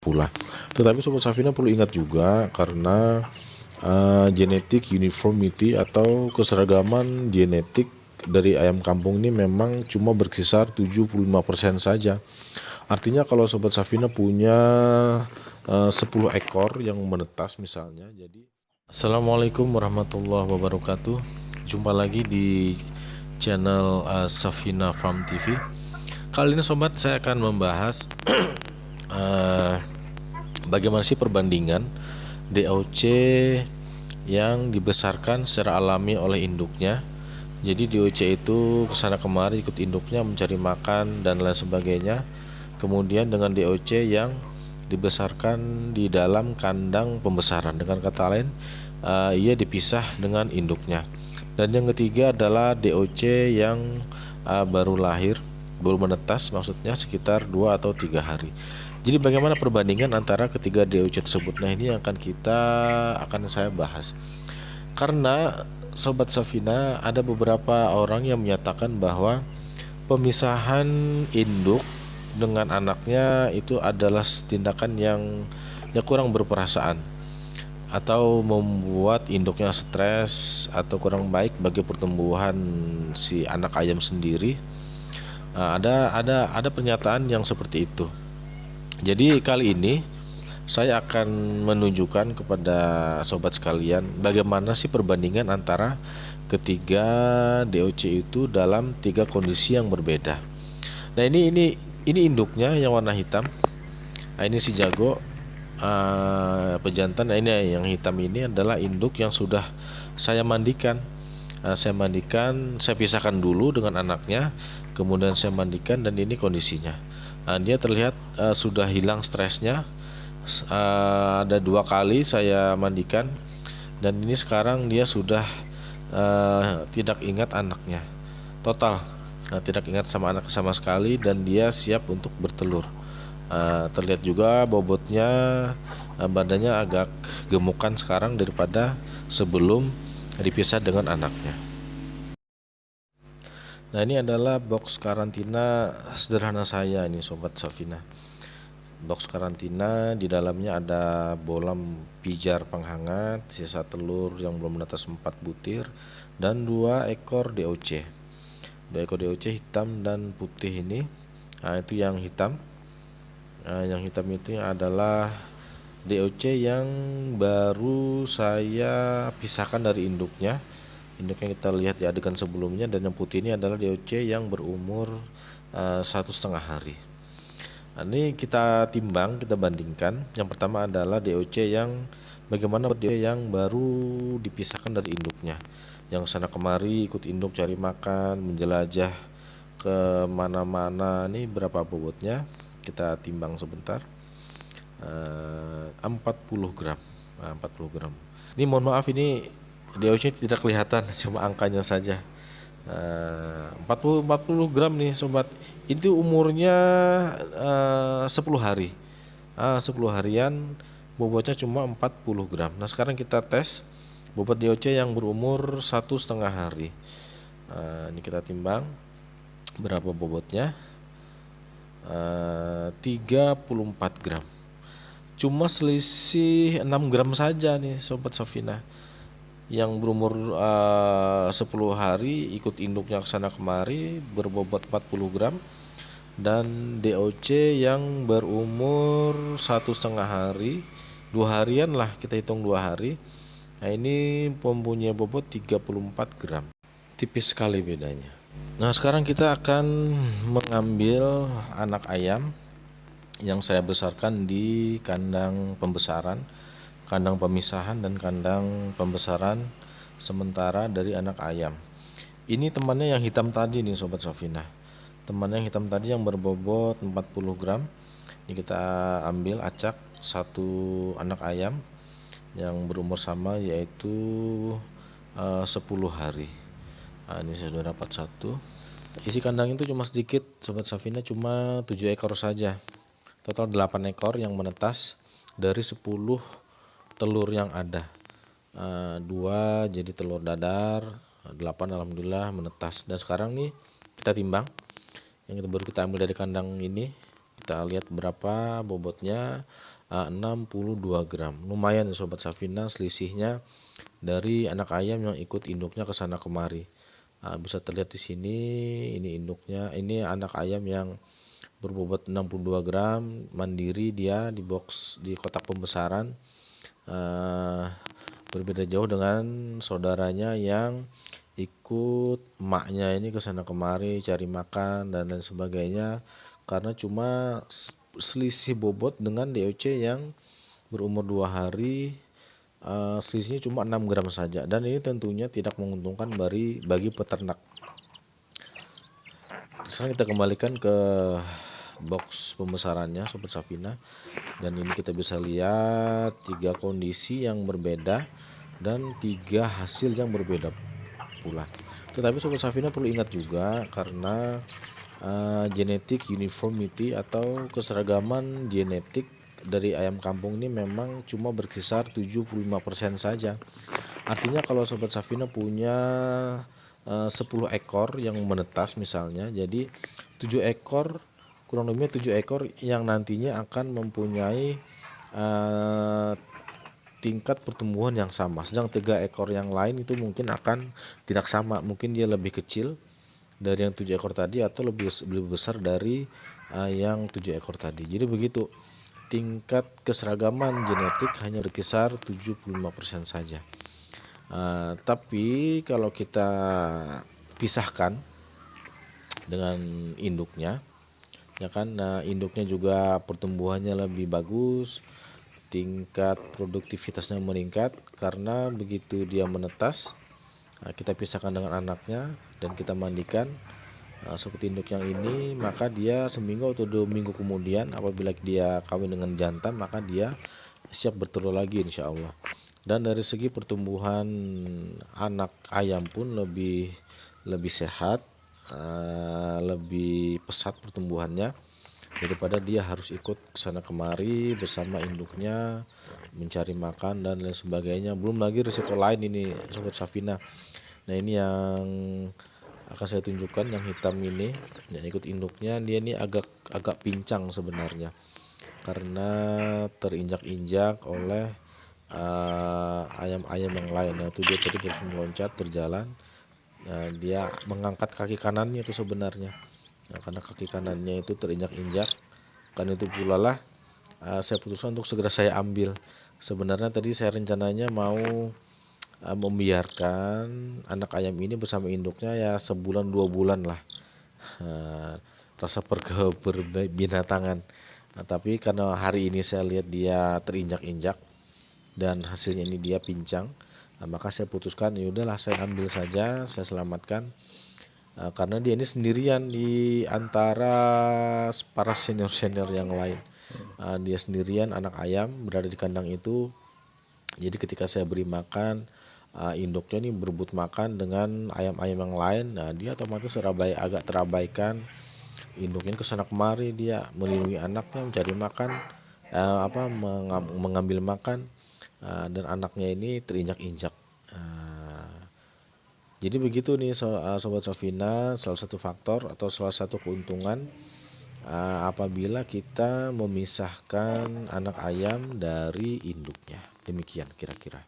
pula. Tetapi Sobat Safina perlu ingat juga karena genetic uniformity atau keseragaman genetik dari ayam kampung ini memang cuma berkisar 75% saja. Artinya kalau Sobat Safina punya 10 ekor yang menetas misalnya, jadi Assalamualaikum warahmatullahi wabarakatuh. Jumpa lagi di channel Safina Farm TV. Kali ini sobat saya akan membahas bagaimana sih perbandingan DOC yang dibesarkan secara alami oleh induknya. Jadi DOC itu kesana kemari ikut induknya mencari makan dan lain sebagainya. Kemudian dengan DOC yang dibesarkan di dalam kandang pembesaran, dengan kata lain ia dipisah dengan induknya. Dan yang ketiga adalah DOC yang baru lahir, baru menetas, maksudnya sekitar 2 atau 3 hari. Jadi bagaimana perbandingan antara ketiga DOC tersebut? Nah, ini yang akan saya bahas. Karena Sobat Safina, ada beberapa orang yang menyatakan bahwa pemisahan induk dengan anaknya itu adalah tindakan yang kurang berperasaan atau membuat induknya stres atau kurang baik bagi pertumbuhan si anak ayam sendiri. Ada pernyataan yang seperti itu. Jadi kali ini saya akan menunjukkan kepada sobat sekalian bagaimana sih perbandingan antara ketiga DOC itu dalam 3 kondisi yang berbeda. Nah, ini induknya yang warna hitam. Nah, ini si jago pejantan. Nah, ini yang hitam ini adalah induk yang sudah saya mandikan. Saya pisahkan dulu dengan anaknya, kemudian saya mandikan, dan ini kondisinya. Dia terlihat sudah hilang stresnya. Ada 2 kali saya mandikan, dan ini sekarang dia sudah tidak ingat anaknya total, tidak ingat sama anak sama sekali, dan dia siap untuk bertelur. Terlihat juga bobotnya, badannya agak gemukan sekarang daripada sebelum dipisah dengan anaknya. Nah, ini adalah box karantina sederhana saya ini Sobat Safina. Box karantina, di dalamnya ada bolam pijar penghangat, sisa telur yang belum menetas 4 butir, dan 2 ekor DOC. 2 ekor DOC hitam dan putih ini. Nah, itu yang hitam. Yang hitam itu adalah DOC yang baru saya pisahkan dari induknya. Induknya kita lihat di adegan sebelumnya, dan yang putih ini adalah DOC yang berumur 1,5 hari. Ini kita timbang, kita bandingkan. Yang pertama adalah DOC yang bagaimana DOC yang baru dipisahkan dari induknya, yang sana kemari ikut induk cari makan, menjelajah ke mana-mana. Ini berapa bobotnya? Kita timbang sebentar. 40 gram. 40 gram. Ini mohon maaf, ini DOC tidak kelihatan, cuma angkanya saja. 40 gram nih sobat. Itu umurnya 10 hari. 10 harian, bobotnya cuma 40 gram. Nah, sekarang kita tes bobot DOC yang berumur 1,5 hari. Ini kita timbang berapa bobotnya. 34 gram. Cuma selisih 6 gram saja nih Sobat Safina. Yang berumur 10 hari ikut induknya kesana kemari berbobot 40 gram, dan DOC yang berumur 1,5 hari, 2 harian lah, kita hitung 2 hari. Nah, ini mempunyai bobot 34 gram. Tipis sekali bedanya. Nah, sekarang kita akan mengambil anak ayam yang saya besarkan di kandang pembesaran, kandang pemisahan, dan kandang pembesaran sementara dari anak ayam. Ini temannya yang hitam tadi nih Sobat Safina. Temannya yang hitam tadi yang berbobot 40 gram. Ini kita ambil acak 1 anak ayam yang berumur sama, yaitu 10 hari. Nah, ini saya sudah dapat 1. Isi kandang itu cuma sedikit Sobat Safina, cuma 7 ekor saja. Total 8 ekor yang menetas dari 10 telur yang ada. 2 jadi telur dadar, 8 alhamdulillah menetas. Dan sekarang nih kita timbang. Yang baru kita ambil dari kandang ini, kita lihat berapa bobotnya. 62 gram. Lumayan ya Sobat Safina selisihnya dari anak ayam yang ikut induknya ke sana kemari. Bisa terlihat di sini, ini induknya, ini anak ayam yang berbobot 62 gram, mandiri dia di box di kotak pembesaran. eh, Berbeda jauh dengan saudaranya yang ikut emaknya ini ke sana kemari cari makan dan lain sebagainya, karena cuma selisih bobot dengan DOC yang berumur 2 hari. Selisihnya cuma 6 gram saja, dan ini tentunya tidak menguntungkan bagi peternak. Sekarang kita kembalikan ke box pembesarannya Sobat Safina, dan ini kita bisa lihat 3 kondisi yang berbeda dan 3 hasil yang berbeda pula. Tetapi Sobat Safina perlu ingat juga, karena genetic uniformity atau keseragaman genetik dari ayam kampung ini memang cuma berkisar 75% saja. Artinya kalau Sobat Safina punya 10 ekor yang menetas misalnya, jadi 7 ekor, kurang lebih 7 ekor yang nantinya akan mempunyai eh, tingkat pertumbuhan yang sama, sedang 3 ekor yang lain itu mungkin akan tidak sama, mungkin dia lebih kecil dari yang 7 ekor tadi atau lebih besar dari yang 7 ekor tadi. Jadi begitu, tingkat keseragaman genetik hanya berkisar 75% saja. Tapi kalau kita pisahkan dengan induknya, ya kan, induknya juga pertumbuhannya lebih bagus, tingkat produktivitasnya meningkat, karena begitu dia menetas, kita pisahkan dengan anaknya dan kita mandikan seperti induk yang ini, maka dia seminggu atau 2 minggu kemudian apabila dia kawin dengan jantan, maka dia siap bertelur lagi insya Allah. Dan dari segi pertumbuhan anak ayam pun lebih lebih sehat, lebih pesat pertumbuhannya daripada dia harus ikut kesana kemari bersama induknya mencari makan dan lain sebagainya. Belum lagi risiko lain ini Sobat Safina. Nah, ini yang akan saya tunjukkan, yang hitam ini yang ikut induknya, dia ini agak agak pincang sebenarnya karena terinjak-injak oleh ayam-ayam yang lain. Nah, itu dia tadi baru meloncat berjalan. Nah, dia mengangkat kaki kanannya itu sebenarnya. Nah, karena kaki kanannya itu terinjak-injak, kan itu pula lah saya putuskan untuk segera saya ambil. Sebenarnya tadi saya rencananya mau membiarkan anak ayam ini bersama induknya ya sebulan 2 bulan lah, rasa perbinatangan. Nah, tapi karena hari ini saya lihat dia terinjak-injak dan hasilnya ini dia pincang, maka saya putuskan ya udahlah saya ambil saja, saya selamatkan. Karena dia ini sendirian di antara para senior-senior yang lain. Dia sendirian anak ayam berada di kandang itu. Jadi ketika saya beri makan, induknya ini berebut makan dengan ayam-ayam yang lain. Nah, dia otomatis agak terabaikan. Induknya kesana kemari, dia melindungi anaknya, mencari makan, mengambil makan, dan anaknya ini terinjak-injak. Jadi begitu nih Sobat Safina, salah satu faktor atau salah satu keuntungan apabila kita memisahkan anak ayam dari induknya. Demikian kira-kira.